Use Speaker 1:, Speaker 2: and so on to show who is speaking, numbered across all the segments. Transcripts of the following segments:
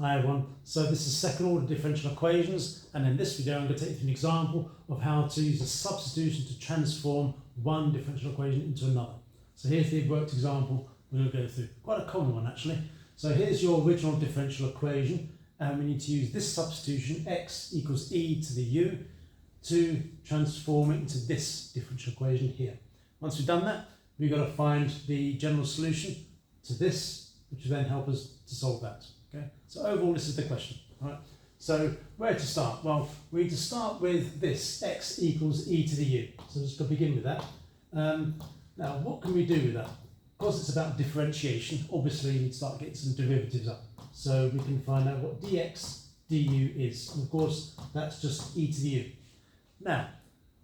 Speaker 1: Hi everyone. So this is second order differential equations, and in this video I'm going to take you through an example of how to use a substitution to transform one differential equation into another. So here's the worked example we're going to go through. Quite a common one actually. So here's your original differential equation, and we need to use this substitution, x equals e to the u, to transform it into this differential equation here. Once we've done that, we've got to find the general solution to this, which will then help us to solve that. Okay, so overall this is the question. All right. So where to start? Well, we need to start with this, x equals e to the u. So just to begin with that. Now what can we do with that? Because it's about differentiation, obviously we need to start getting some derivatives up. So we can find out what dx du is. And of course that's just e to the u. Now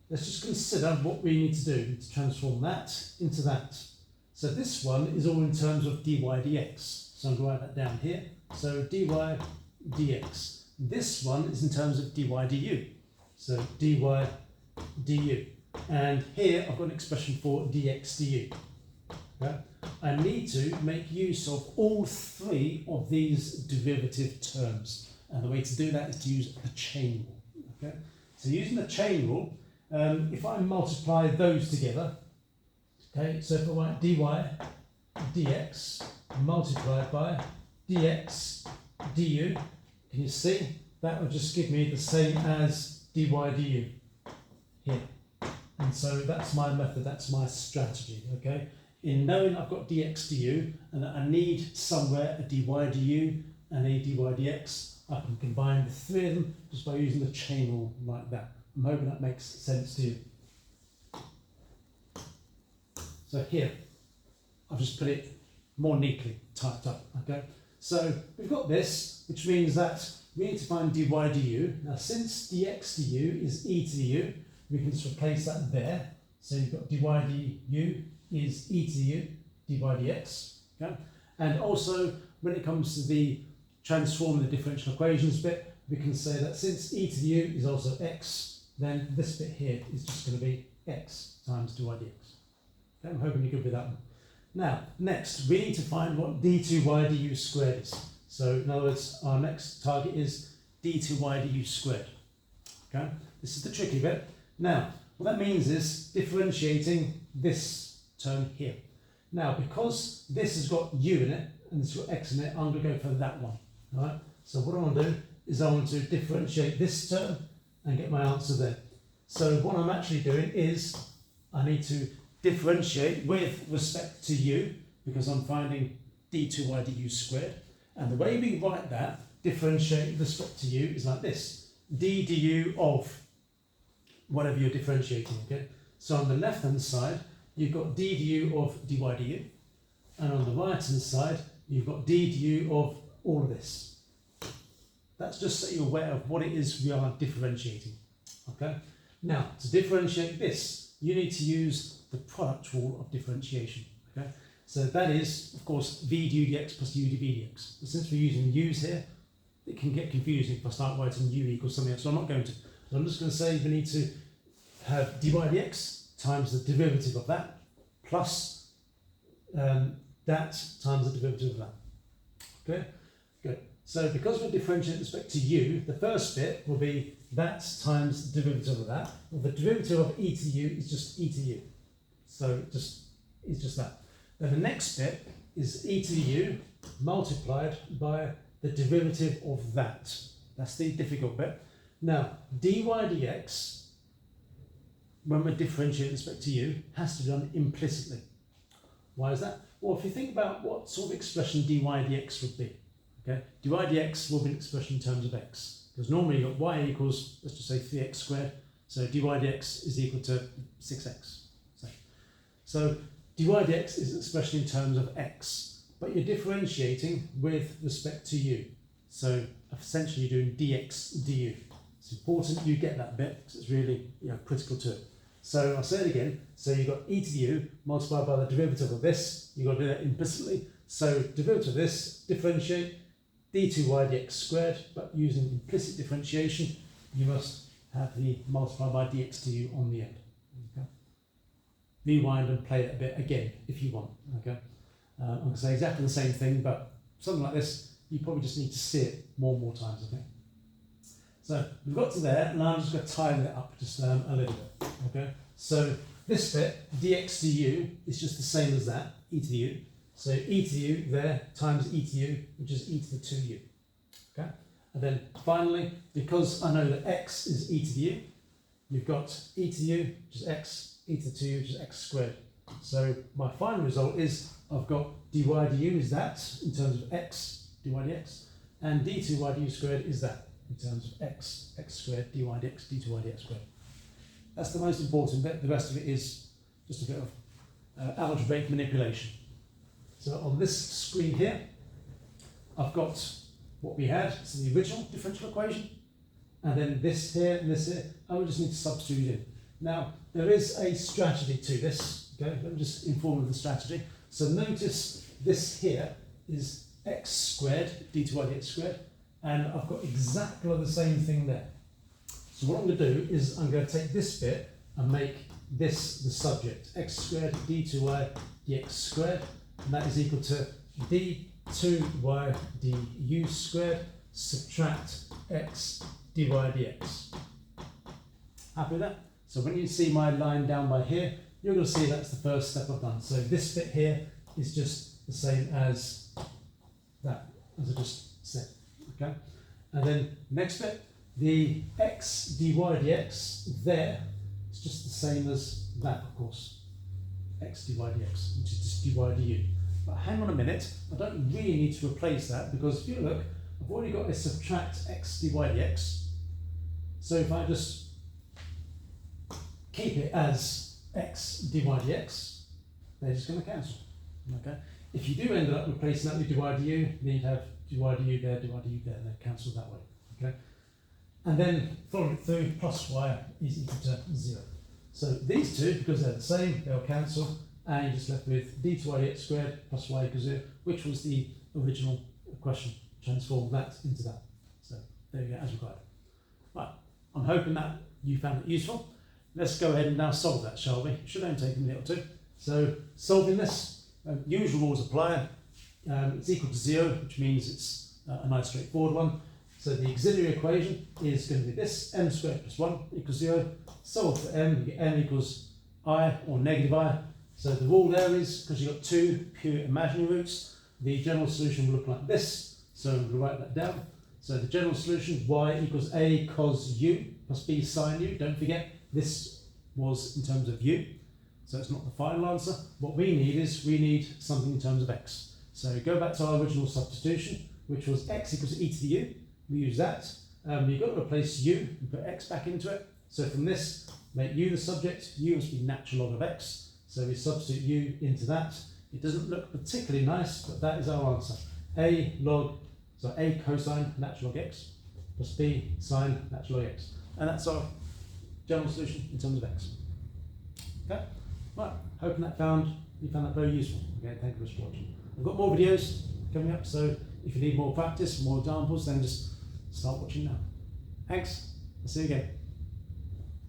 Speaker 1: let's just consider what we need to do to transform that into that. So this one is all in terms of dy dx. So I'm going to write that down here. So dy dx. This one is in terms of dy du. So dy du. And here I've got an expression for dx du. Okay? I need to make use of all three of these derivative terms. And the way to do that is to use a chain rule. Okay? So using the chain rule, if I multiply those together, okay, so if I write dy dx multiplied by dx du, can you see? That would just give me the same as dy du here. And so that's my method, that's my strategy, okay? In knowing I've got dx du and that I need somewhere a dy du and a dy dx, I can combine the three of them just by using the chain rule like that. I'm hoping that makes sense to you. So here, I've just put it more neatly typed up, okay? So we've got this, which means that we need to find dy du. Now since dx du is e to the u, we can just replace that there. So you've got dy du is e to the u, dy dx, okay? And also, when it comes to the transforming the differential equations bit, we can say that since e to the u is also x, then this bit here is just going to be x times dy dx. Okay, I'm hoping you're good with that one. Now, next, we need to find what d2y du squared is. So, in other words, our next target is d2y du squared. Okay, this is the tricky bit. Now, what that means is differentiating this term here. Now, because this has got u in it and this has got x in it, I'm going to go for that one. All right. So, what I want to do is I want to differentiate this term and get my answer there. So, what I'm actually doing is I need to differentiate with respect to u, because I'm finding d2y du squared. And the way we write that, differentiate with respect to u, is like this. d du of whatever you're differentiating, okay? So on the left-hand side, you've got d du of dy du. And on the right-hand side, you've got d du of all of this. That's just so you're aware of what it is we are differentiating, okay? Now, to differentiate this, you need to use the product rule of differentiation. Okay, so that is, of course, v du dx plus u dv dx. But since we're using u's here, it can get confusing if I start writing u equals something else. So I'm not going to. So I'm just going to say we need to have dy dx times the derivative of that plus that times the derivative of that. Okay, good. So because we're differentiating with respect to u, the first bit will be that times the derivative of that. Well, the derivative of e to the u is just e to the u. So it's just that. Then the next bit is e to the u multiplied by the derivative of that. That's the difficult bit. Now, dy dx, when we're differentiating with respect to u, has to be done implicitly. Why is that? Well, if you think about what sort of expression dy dx would be, okay? dy dx will be an expression in terms of x. Because normally you've got y equals, let's just say 3x squared. So dy dx is equal to 6x. So dy dx is an expression in terms of x, but you're differentiating with respect to u. So essentially you're doing dx du. It's important you get that bit because it's really critical to it. So I'll say it again. So you've got e to the u multiplied by the derivative of this. You've got to do that implicitly. So derivative of this, differentiate d2y dx squared, but using implicit differentiation, you must have the multiplied by dx du on the end. Okay? Rewind and play that a bit again if you want. Okay, I'm going to say exactly the same thing, but something like this. you probably just need to see it more and more times, okay? So we've got to there, and I'm just going to tidy it up just a little bit, okay? So this bit, dx du, is just the same as that, e to the u. So e to the u there times e to the u, which is e to the 2u, okay? And then finally, because I know that x is e to the u, you've got e to the u, which is x, e to the 2u, which is x squared. So my final result is I've got dy du is that, in terms of x, dy dx, and d2y du squared is that, in terms of x squared, dy dx, d2y dx squared. That's the most important bit. The rest of it is just a bit of algebraic manipulation. So on this screen here, I've got what we had, so the original differential equation, and then this here and this here, and we just need to substitute it in. Now, there is a strategy to this, okay? Let me just inform you of the strategy. So notice this here is x squared, d2y dx squared, and I've got exactly the same thing there. So what I'm going to do is I'm going to take this bit and make this the subject, x squared d2y dx squared, and that is equal to d2y du squared subtract x dy dx. Happy with that? So when you see my line down by here, you're going to see that's the first step I've done. So this bit here is just the same as that, as I just said, okay? And then next bit, the x dy dx there is just the same as that, of course, x dy dx, which is just dy du. But hang on a minute, I don't really need to replace that, because if you look, I've already got a subtract x dy dx. So if I just keep it as x dy dx, they're just going to cancel, okay? If you do end up replacing that with dy du, then you'd have dy du there, dy du there, and they're cancelled that way, okay? And then follow it through, plus y is equal to 0. So these two, because they're the same, they'll cancel, and you're just left with d2y dx squared plus y equals 0, which was the original question. Transform that into that. So there you go, as required. Right, I'm hoping that you found it useful. Let's go ahead and now solve that, shall we? It should only take a minute or two. So solving this, usual rules apply. It's equal to 0, which means it's a nice straightforward one. So the auxiliary equation is going to be this, m squared plus 1 equals 0. Solve for m, you get m equals I, or negative I. So the rule there is, because you've got two pure imaginary roots, the general solution will look like this. So we'll write that down. So the general solution, y equals a cos u plus b sin u. Don't forget, this was in terms of u. So it's not the final answer. What we need is, we need something in terms of x. So go back to our original substitution, which was x equals e to the u. We use that. You've got to replace u and put x back into it. So from this, make u the subject, u must be natural log of x. So we substitute u into that. It doesn't look particularly nice, but that is our answer. A cosine natural log x plus b sine natural log x. And that's our general solution in terms of x. Okay? Right, hoping you found that very useful. Okay, thank you for watching. I've got more videos coming up, so if you need more practice, more examples, then just start watching now. Thanks, I'll see you again.